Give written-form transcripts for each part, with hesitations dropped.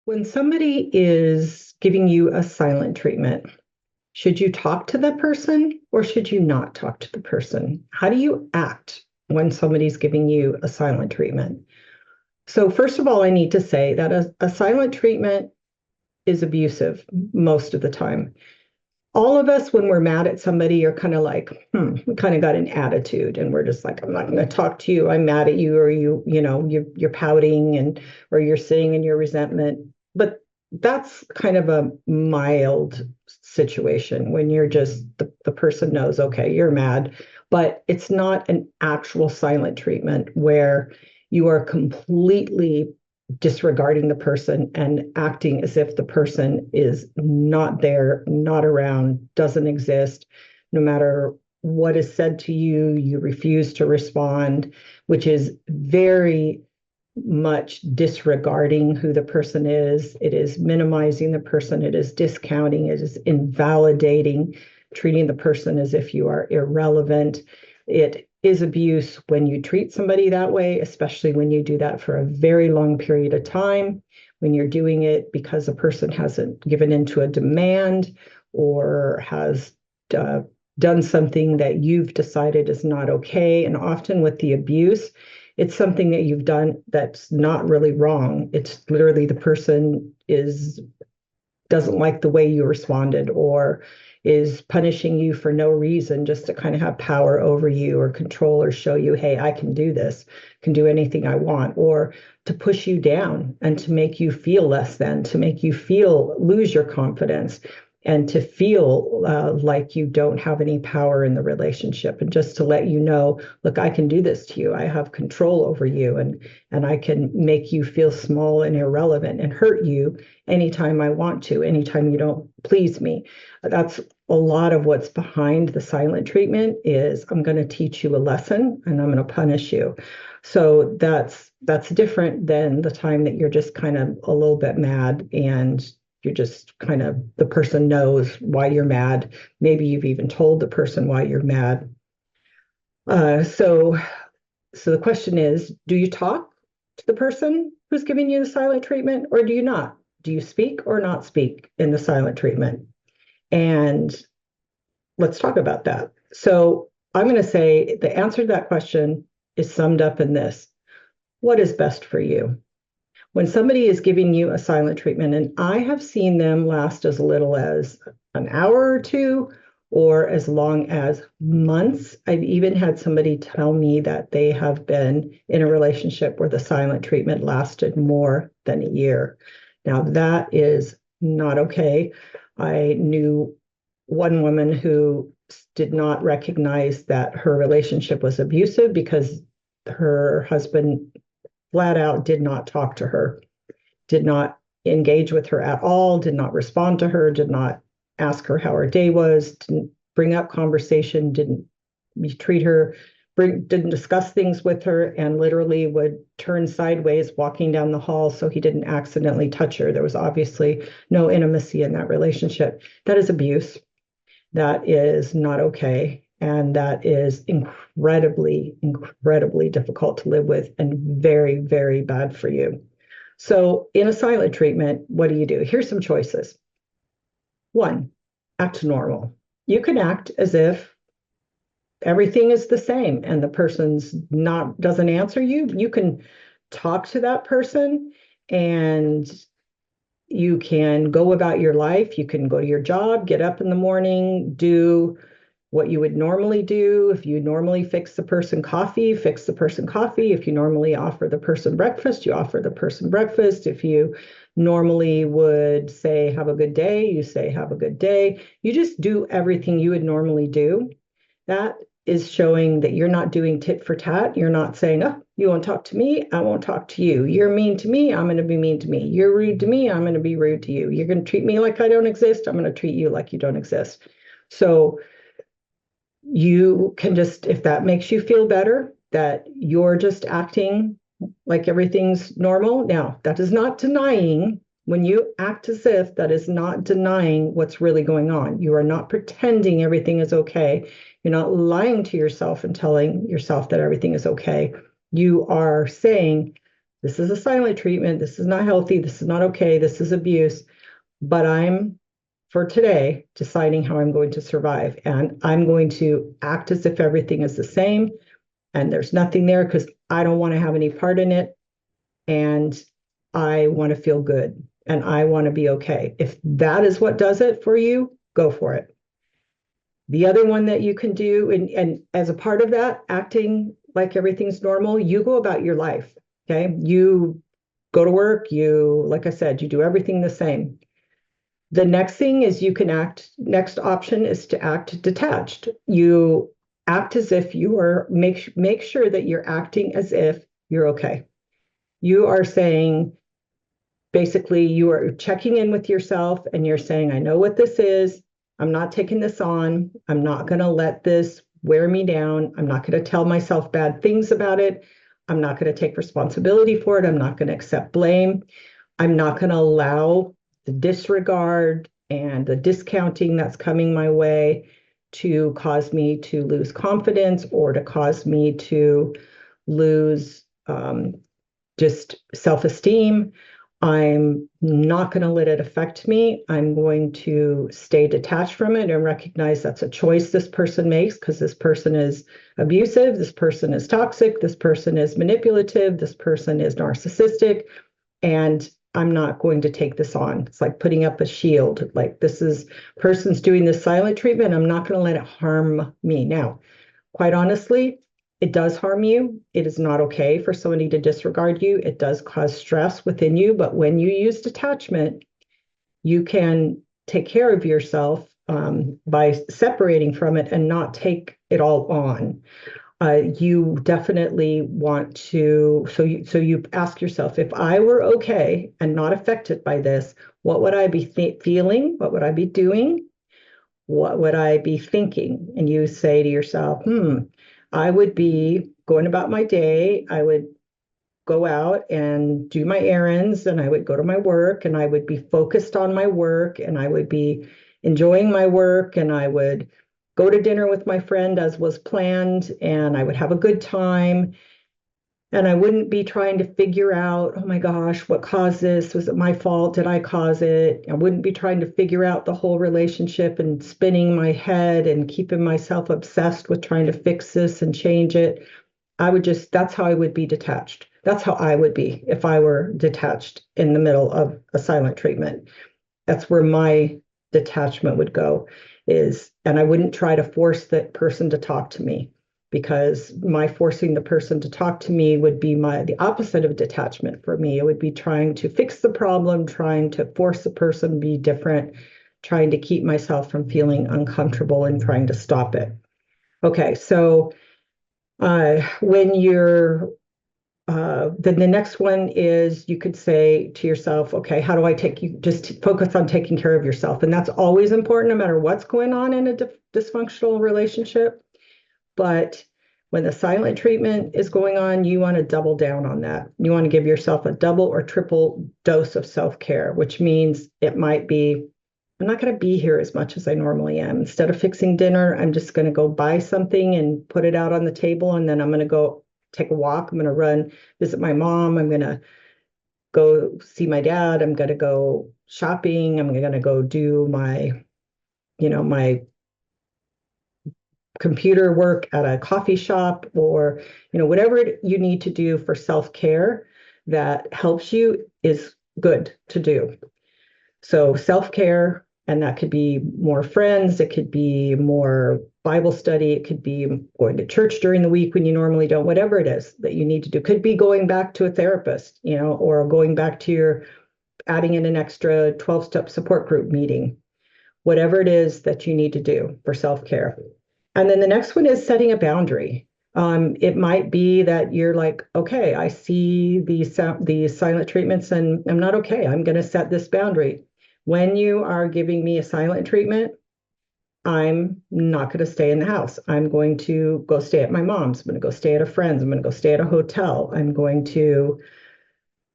When somebody is giving you a silent treatment, should you talk to the person or should you not talk to the person? How do you act when somebody's giving you a silent treatment? So, first of all, I need to say that a silent treatment is abusive most of the time. All of us, when we're mad at somebody, are kind of like, we kind of got an attitude, and we're just like, I'm not going to talk to you. I'm mad at you, or you're pouting, and or you're sitting in your resentment. But that's kind of a mild situation when you're just the person knows, okay, you're mad, but it's not an actual silent treatment where you are completely disregarding the person and acting as if the person is not there, not around, doesn't exist. No matter what is said to you, you refuse to respond, which is very much disregarding who the person is. It is minimizing the person, it is discounting, it is invalidating, treating the person as if you are irrelevant. It is abuse when you treat somebody that way, especially when you do that for a very long period of time, when you're doing it because a person hasn't given into a demand or has done something that you've decided is not okay. And often with the abuse, it's something that you've done that's not really wrong. It's literally the person is doesn't like the way you responded or is punishing you for no reason just to kind of have power over you or control or show you, hey, I can do this, can do anything I want, or to push you down and to make you feel less than, to make you feel lose your confidence and to feel like you don't have any power in the relationship, and just to let you know, look, I can do this to you. I have control over you, and I can make you feel small and irrelevant and hurt you anytime I want to, anytime you don't please me. That's a lot of what's behind the silent treatment is I'm going to teach you a lesson and I'm going to punish you. So that's different than the time that you're just kind of a little bit mad and you're just kind of the person knows why you're mad. Maybe you've even told the person why you're mad. So the question is, do you talk to the person who's giving you the silent treatment or do you not? Do you speak or not speak in the silent treatment? And let's talk about that. So I'm going to say the answer to that question is summed up in this. What is best for you? When somebody is giving you a silent treatment, and I have seen them last as little as an hour or two, or as long as months. I've even had somebody tell me that they have been in a relationship where the silent treatment lasted more than a year. Now, that is not okay. I knew one woman who did not recognize that her relationship was abusive because her husband flat out did not talk to her, did not engage with her at all, did not respond to her, did not ask her how her day was, didn't bring up conversation, didn't treat her, didn't discuss things with her, and literally would turn sideways walking down the hall so he didn't accidentally touch her. There was obviously no intimacy in that relationship. That is abuse. That is not okay. And that is incredibly, incredibly difficult to live with and very, very bad for you. So, in a silent treatment, what do? Here's some choices. One, act normal. You can act as if everything is the same and the person's not doesn't answer you. You can talk to that person and you can go about your life. You can go to your job, get up in the morning, do what you would normally do. If you normally fix the person coffee, fix the person coffee. If you normally offer the person breakfast, you offer the person breakfast. If you normally would say, have a good day, you say, have a good day. You just do everything you would normally do. That is showing that you're not doing tit for tat. You're not saying, oh, you won't talk to me, I won't talk to you. You're mean to me, I'm going to be mean to me. You're rude to me, I'm going to be rude to you. You're going to treat me like I don't exist, I'm going to treat you like you don't exist. So you can just, if that makes you feel better, that you're just acting like everything's normal. Now, that is not denying, when you act as if, that is not denying what's really going on. You are not pretending everything is okay. You're not lying to yourself and telling yourself that everything is okay. You are saying, This is a silent treatment. This is not healthy. This is not okay. This is abuse. But I'm, for today, deciding how I'm going to survive. And I'm going to act as if everything is the same and there's nothing there because I don't want to have any part in it. And I want to feel good and I want to be okay. If that is what does it for you, go for it. The other one that you can do, and as a part of that, acting like everything's normal, you go about your life. Okay. You go to work, you, like I said, you do everything the same. The next thing is you can act, next option is to act detached. You act as if you are, make sure that you're acting as if you're okay. You are saying, basically, you are checking in with yourself and you're saying, I know what this is. I'm not taking this on. I'm not going to let this wear me down. I'm not going to tell myself bad things about it. I'm not going to take responsibility for it. I'm not going to accept blame. I'm not going to allow the disregard and the discounting that's coming my way to cause me to lose confidence or to cause me to lose just self-esteem. I'm not going to let it affect me. I'm going to stay detached from it and recognize that's a choice this person makes because this person is abusive, this person is toxic, this person is manipulative, this person is narcissistic, and I'm not going to take this on. It's like putting up a shield. Like this is person's doing this silent treatment. I'm not going to let it harm me. Now, quite honestly, it does harm you. It is not okay for somebody to disregard you. It does cause stress within you. But when you use detachment, you can take care of yourself by separating from it and not take it all on. You definitely want to, so you ask yourself, if I were okay and not affected by this, what would I be feeling? What would I be doing? What would I be thinking? And you say to yourself, I would be going about my day. I would go out and do my errands and I would go to my work and I would be focused on my work and I would be enjoying my work and I would go to dinner with my friend as was planned and I would have a good time. And I wouldn't be trying to figure out, oh my gosh, what caused this? Was it my fault? Did I cause it? I wouldn't be trying to figure out the whole relationship and spinning my head and keeping myself obsessed with trying to fix this and change it. I would just, that's how I would be detached. That's how I would be if I were detached in the middle of a silent treatment. That's where my detachment would go is, and I wouldn't try to force that person to talk to me because my forcing the person to talk to me would be the opposite of detachment for me. It would be trying to fix the problem, trying to force the person to be different, trying to keep myself from feeling uncomfortable and trying to stop it. Okay, so when you're then the next one is you could say to yourself, okay, how do I take you? Just focus on taking care of yourself. And that's always important, no matter what's going on in a dysfunctional relationship. But when the silent treatment is going on, you want to double down on that. You want to give yourself a double or triple dose of self-care, which means it might be, I'm not going to be here as much as I normally am. Instead of fixing dinner, I'm just going to go buy something and put it out on the table. And then I'm going to go take a walk. I'm going to run, visit my mom. I'm going to go see my dad. I'm going to go shopping. I'm going to go do my computer work at a coffee shop or, whatever you need to do for self-care that helps you is good to do. So self-care, and that could be more friends, it could be more Bible study, it could be going to church during the week when you normally don't, whatever it is that you need to do. Could be going back to a therapist, or going back to adding in an extra 12-step support group meeting, whatever it is that you need to do for self-care. And then the next one is setting a boundary. It might be that you're like, okay, I see these silent treatments and I'm not okay. I'm going to set this boundary. When you are giving me a silent treatment, I'm not going to stay in the house. I'm going to go stay at my mom's. I'm going to go stay at a friend's. I'm going to go stay at a hotel. I'm going to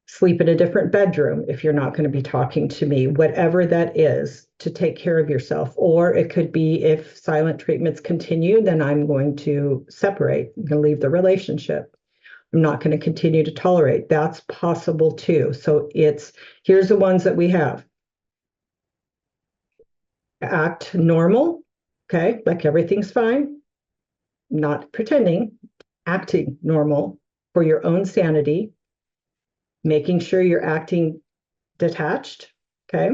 sleep in a different bedroom if you're not going to be talking to me, whatever that is, to take care of yourself. Or it could be if silent treatments continue, then I'm going to separate, I'm going to leave the relationship. I'm not going to continue to tolerate. That's possible too. So here's the ones that we have. Act normal, okay, like everything's fine, not pretending, acting normal for your own sanity, making sure you're acting detached, okay,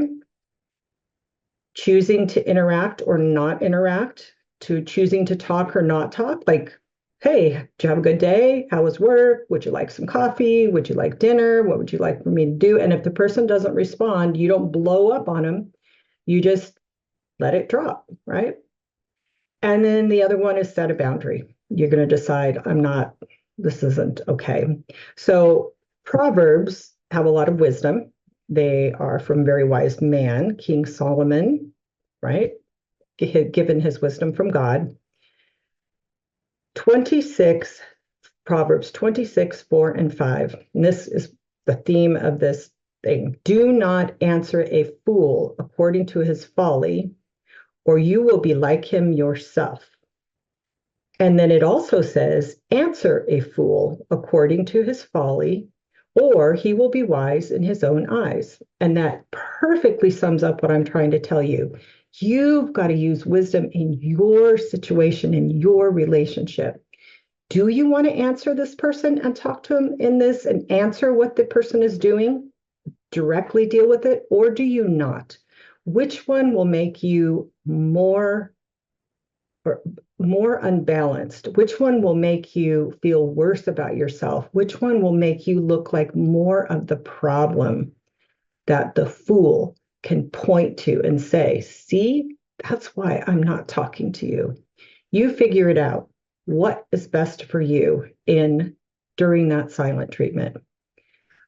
choosing to interact or not interact, to choosing to talk or not talk, like, hey, did you have a good day? How was work? Would you like some coffee? Would you like dinner? What would you like for me to do? And if the person doesn't respond, you don't blow up on them. You just let it drop, right? And then the other one is set a boundary. You're going to decide, this isn't okay. So Proverbs have a lot of wisdom. They are from very wise man, King Solomon, right? Given his wisdom from God. 26, Proverbs 26, 4 and 5. And this is the theme of this thing. Do not answer a fool according to his folly, or you will be like him yourself. And then it also says, answer a fool according to his folly, or he will be wise in his own eyes. And that perfectly sums up what I'm trying to tell you. You've got to use wisdom in your situation, in your relationship. Do you want to answer this person and talk to him in this and answer what the person is doing, directly deal with it, or do you not? Which one will make you more unbalanced? Which one will make you feel worse about yourself? Which one will make you look like more of the problem that the fool can point to and say, see, that's why I'm not talking to you. You figure it out. What is best for you during that silent treatment?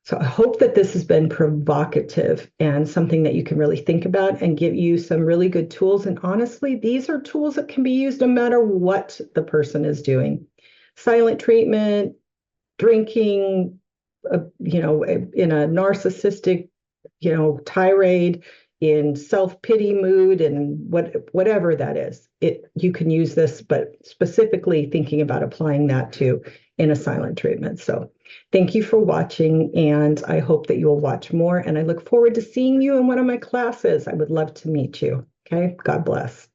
So I hope that this has been provocative and something that you can really think about and give you some really good tools. And honestly, these are tools that can be used no matter what the person is doing. Silent treatment, drinking, in a narcissistic, tirade, in self-pity mood, and whatever that is. You can use this, but specifically thinking about applying that to in a silent treatment. So thank you for watching, and I hope that you will watch more. And I look forward to seeing you in one of my classes. I would love to meet you. Okay, God bless.